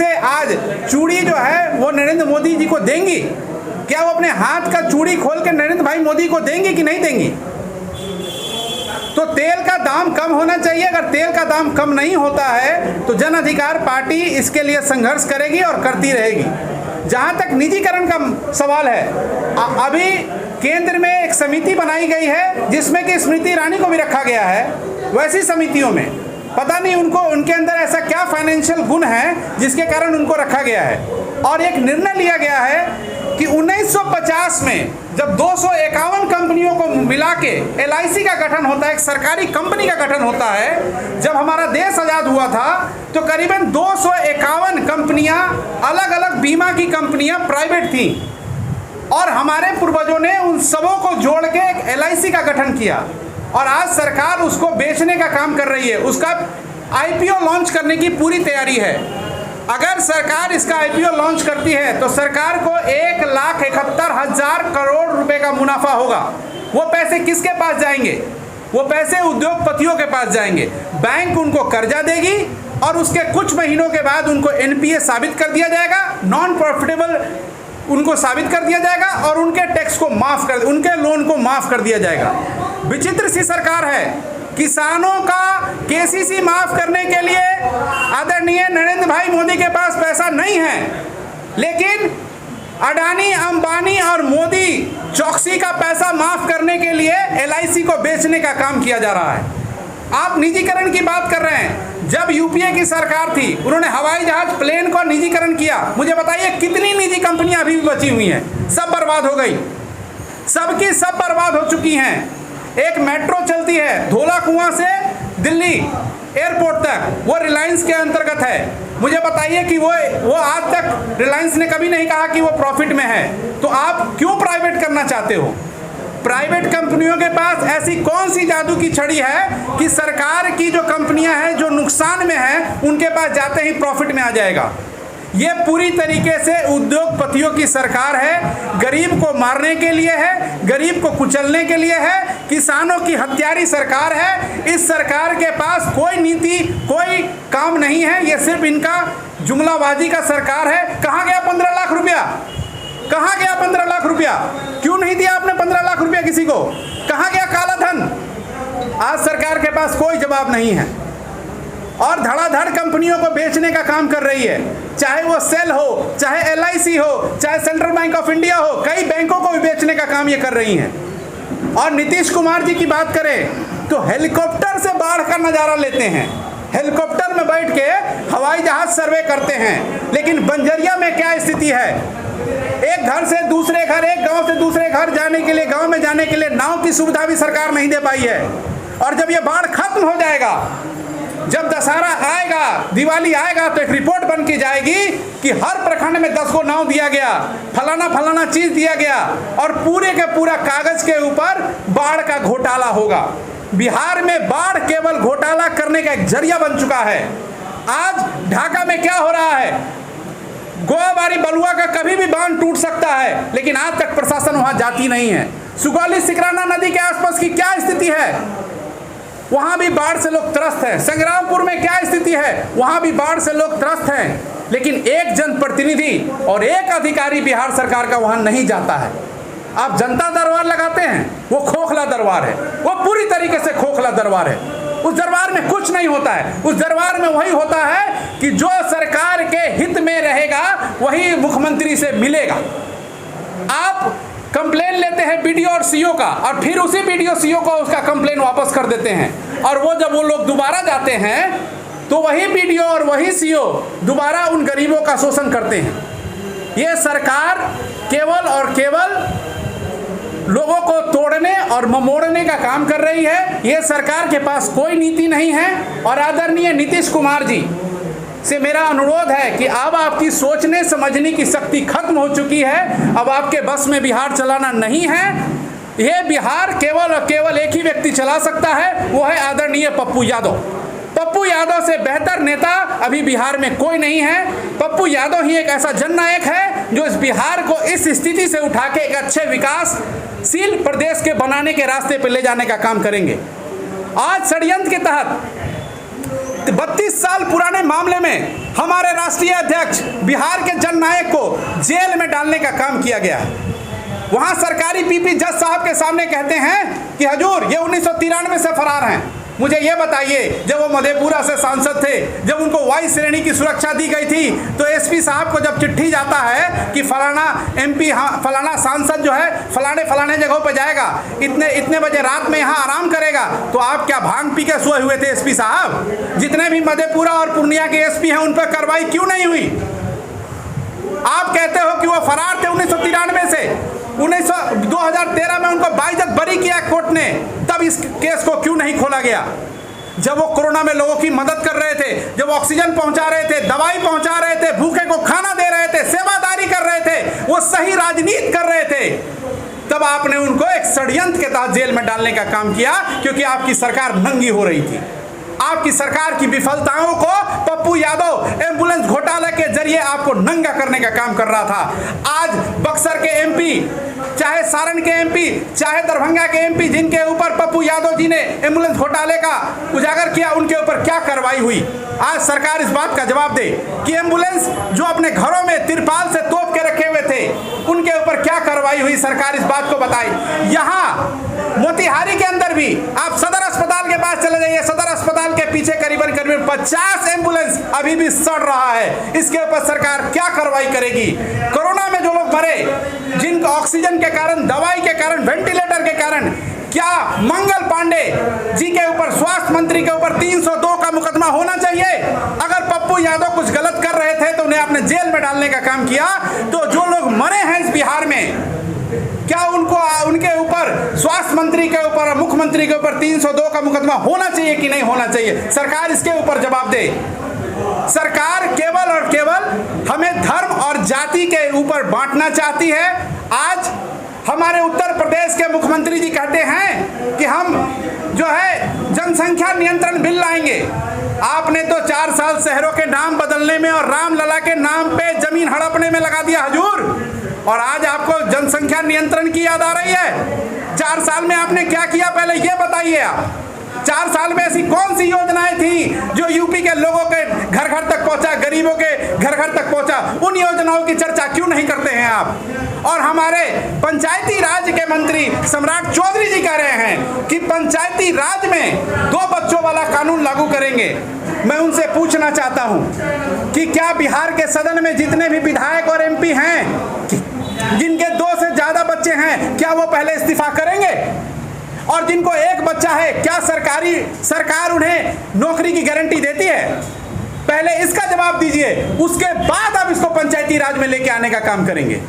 से आज चूड़ी जो है वो नरेंद्र मोदी जी को देंगी? क्या वो अपने हाथ का चूड़ी खोल के नरेंद्र भाई मोदी को देंगी कि नहीं देंगी? तो तेल का दाम कम होना चाहिए। अगर तेल का दाम कम नहीं होता है तो जन अधिकार पार्टी इसके लिए संघर्ष करेगी और करती रहेगी। जहां तक निजीकरण का सवाल है, अभी केंद्र में एक समिति बनाई गई है जिसमें कि स्मृति ईरानी को भी रखा गया है। वैसी समितियों में पता नहीं उनके अंदर ऐसा क्या फाइनेंशियल गुण है जिसके कारण उनको रखा गया है। और एक निर्णय लिया गया है कि 1950 में जब 251 कंपनियों को मिला के LIC का गठन होता है, एक सरकारी कंपनी का गठन होता है। जब हमारा देश आज़ाद हुआ था तो करीबन 251 कंपनियां, अलग अलग बीमा की कंपनियां प्राइवेट थी और हमारे पूर्वजों ने उन सबों को जोड़ के एक LIC का गठन किया और आज सरकार उसको बेचने का काम कर रही है। उसका IPO लॉन्च करने की पूरी तैयारी है। अगर सरकार इसका IPO लॉन्च करती है तो सरकार को 1,71,000 करोड़ रुपए का मुनाफा होगा। वो पैसे किसके पास जाएंगे? वो पैसे उद्योगपतियों के पास जाएंगे। बैंक उनको कर्जा देगी और उसके कुछ महीनों के बाद उनको NPA साबित कर दिया जाएगा, नॉन प्रॉफिटेबल उनको साबित कर दिया जाएगा और उनके टैक्स को उनके लोन को माफ कर दिया जाएगा। विचित्र सी सरकार है। किसानों का KCC माफ करने के लिए आदरणीय नरेंद्र भाई मोदी के पास पैसा नहीं है, लेकिन अडानी, अंबानी और मोदी चौकसी का पैसा माफ करने के लिए LIC को बेचने का काम किया जा रहा है। आप निजीकरण की बात कर रहे हैं। जब UPA की सरकार थी उन्होंने हवाई जहाज, प्लेन का निजीकरण किया। मुझे बताइए कितनी निजी कंपनियां अभी भी बची हुई हैं? सब बर्बाद हो गई, सबकी सब बर्बाद हो चुकी हैं। एक मेट्रो चलती है धोला कुआं से दिल्ली एयरपोर्ट तक, वो रिलायंस के अंतर्गत है। मुझे बताइए कि वो आज तक रिलायंस ने कभी नहीं कहा कि वो प्रॉफिट में है। तो आप क्यों प्राइवेट करना चाहते हो? प्राइवेट कंपनियों के पास ऐसी कौन सी जादू की छड़ी है कि सरकार की जो कंपनियां हैं जो नुकसान में हैं उनके पास जाते ही प्रॉफिट में आ जाएगा? ये पूरी तरीके से उद्योगपतियों की सरकार है। गरीब को मारने के लिए है, गरीब को कुचलने के लिए है, किसानों की हत्यारी सरकार है। इस सरकार के पास कोई नीति, कोई काम नहीं है। ये सिर्फ इनका जुमलाबाजी का सरकार है। कहाँ गया 15 लाख रुपया? कहाँ गया 15 लाख रुपया? क्यों नहीं दिया आपने 15 लाख रुपया किसी को? कहाँ गया काला धन? आज सरकार के पास कोई जवाब नहीं है और धड़ाधड़ कंपनियों को बेचने का काम कर रही है। चाहे वो सेल हो, चाहे LIC हो, चाहे सेंट्रल बैंक ऑफ इंडिया हो, कई बैंकों को भी बेचने का काम ये कर रही हैं। और नीतीश कुमार जी की बात करें तो हेलीकॉप्टर से बाढ़ का नज़ारा लेते हैं, हेलीकॉप्टर में बैठ के हवाई जहाज सर्वे करते हैं। लेकिन बंजरिया में क्या स्थिति है? एक घर से दूसरे घर, एक गांव से दूसरे घर जाने के लिए, गांव में जाने के लिए नाव की सुविधा भी सरकार नहीं दे पाई है। और जब ये बाढ़ खत्म हो जाएगा, जब दशहरा आएगा, दिवाली आएगा, तो एक रिपोर्ट बन के जाएगी कि हर प्रखंड में 10 को नाव दिया गया, फलाना फलाना चीज दिया गया और पूरे के पूरा कागज के ऊपर बाढ़ का घोटाला होगा। बिहार में बाढ़ केवल घोटाला करने का एक जरिया बन चुका है। आज ढाका में क्या हो रहा है? गोवाबारी बलुआ का कभी भी बांध टूट सकता है, लेकिन आज तक प्रशासन वहां जाती नहीं है। सुगौली सिकराना नदी के आसपास की क्या स्थिति है? वहां भी बाढ़ से लोग त्रस्त हैं। संग्रामपुर में क्या स्थिति है? वहां भी बाढ़ से लोग त्रस्त हैं। लेकिन एक जनप्रतिनिधि और एक अधिकारी बिहार सरकार का वहां नहीं जाता है। आप जनता दरबार लगाते हैं, वो खोखला दरबार है, वो पूरी तरीके से खोखला दरबार है। उस दरबार में कुछ नहीं होता है। उस दरबार में वही होता है कि जो सरकार के हित में रहेगा वही मुख्यमंत्री से मिलेगा। आप कंप्लेन लेते हैं BDO और CO का और फिर उसी BDO CO को उसका कंप्लेन वापस कर देते हैं। और वो जब वो लोग दोबारा जाते हैं तो वही BDO और वही CO दोबारा उन गरीबों का शोषण करते हैं। ये सरकार केवल और केवल लोगों को तोड़ने और ममोड़ने का काम कर रही है। ये सरकार के पास कोई नीति नहीं है। और आदरणीय नीतीश कुमार जी से मेरा अनुरोध है कि अब आपकी सोचने समझने की शक्ति खत्म हो चुकी है। अब आपके बस में बिहार चलाना नहीं है। यह बिहार केवल और केवल एक ही व्यक्ति चला सकता है, वो है आदरणीय पप्पू यादव। पप्पू यादव से बेहतर नेता अभी बिहार में कोई नहीं है। पप्पू यादव ही एक ऐसा जननायक है जो इस बिहार को इस स्थिति से उठा के एक अच्छे विकासशील प्रदेश के बनाने के रास्ते पर ले जाने का काम करेंगे। आज षड्यंत्र के तहत 32 साल पुराने मामले में हमारे राष्ट्रीय अध्यक्ष बिहार के जननायक को जेल में डालने का काम किया गया। वहां सरकारी पीपी जज साहब के सामने कहते हैं कि हजूर ये 1993 से फरार हैं। मुझे ये बताइए, जब वो मधेपुरा से सांसद थे, जब उनको वाई श्रेणी की सुरक्षा दी गई थी, तो एसपी साहब को जब चिट्ठी जाता है कि फलाना एमपी फलाना सांसद जो है फलाने जगहों पर जाएगा, इतने बजे रात में यहाँ आराम करेगा, तो आप क्या भांग पी के सोए हुए थे एसपी साहब? जितने भी मधेपुरा और पूर्णिया के एसपी हैं उन पर कार्रवाई क्यों नहीं हुई? आप कहते हो कि वो फरार थे 1993 से, 2013 में उनको बाइज्जत बरी किया कोर्ट ने, तब इस केस को क्यों नहीं खोला गया? जब वो कोरोना में लोगों की मदद कर रहे थे, जब ऑक्सीजन पहुंचा रहे थे, दवाई पहुंचा रहे थे, भूखे को खाना दे रहे थे, सेवादारी कर रहे थे, वो सही राजनीति कर रहे थे, तब आपने उनको एक षड्यंत्र के तहत जेल में डालने का काम किया, क्योंकि आपकी सरकार नंगी हो रही थी। आपकी सरकार की विफलताओं को पप्पू यादव एम्बुलेंस घोटाले के जरिए आपको नंगा करने का काम कर रहा था। आज बक्सर के एमपी, चाहे सारण के एमपी, चाहे दरभंगा के एमपी, जिनके ऊपर पप्पू यादव जी ने एम्बुलेंस घोटाले का उजागर किया, उनके ऊपर क्या कार्रवाई हुई? आज सरकार इस बात का जवाब दे कि एम्बुलेंस जो अपने घरों में तिरपाल से तोप के रखे हुए थे, उनके ऊपर क्या कार्रवाई हुई? सरकार इस बात को बताई। यहाँ मोतिहारी के अंदर भी आप सदर अस्पताल के पास चले जाइए, सदर अस्पताल के पीछे करीबन 50 एम्बुलेंस अभी भी सड़ रहा है। इसके ऊपर सरकार क्या कार्रवाई करेगी? कोरोना में जो लोग मरे, जिनको ऑक्सीजन के कारण, दवाई के कारण, वेंटिलेटर के कारण, क्या मंगल पांडे जी के ऊपर, स्वास्थ्य मंत्री के ऊपर 302 का मुकदमा होना चाहिए? अगर पप्पू यादव कुछ गलत कर रहे थे तो उन्हें आपने जेल में डालने का काम किया, तो जो लोग मरे हैं इस बिहार में, क्या उनके ऊपर, स्वास्थ्य मंत्री के ऊपर और मुख्यमंत्री के ऊपर 302 का मुकदमा होना चाहिए कि नहीं होना चाहिए? सरकार इसके ऊपर जवाब दे। सरकार केवल और केवल हमें धर्म और जाति के ऊपर बांटना चाहती है। आज हमारे उत्तर प्रदेश के मुख्यमंत्री जी कहते हैं कि हम जो है जनसंख्या नियंत्रण बिल लाएंगे। आपने तो 4 साल शहरों के नाम बदलने में और रामलला के नाम पे जमीन हड़पने में लगा दिया हजूर, और आज आपको जनसंख्या नियंत्रण की याद आ रही है? 4 साल में आपने क्या किया, पहले ये बताइए आप। 4 साल में ऐसी कौन सी योजनाएं थी जो यूपी के लोगों के घर घर तक पहुंचा, गरीबों के घर घर तक पहुंचा? उन योजनाओं की चर्चा क्यों नहीं करते हैं आप? और हमारे पंचायती राज के मंत्री सम्राट चौधरी जी कह रहे हैं कि पंचायती राज में 2 बच्चों वाला कानून लागू करेंगे। मैं उनसे पूछना चाहता हूं कि क्या बिहार के सदन में जितने भी विधायक और एमपी हैं, जिनके 2 से ज्यादा बच्चे हैं, क्या वो पहले इस्तीफा करेंगे? और जिनको 1 बच्चा है, क्या सरकार उन्हें नौकरी की गारंटी देती है? पहले इसका जवाब दीजिए, उसके बाद आप इसको पंचायती राज में लेके आने का काम करेंगे।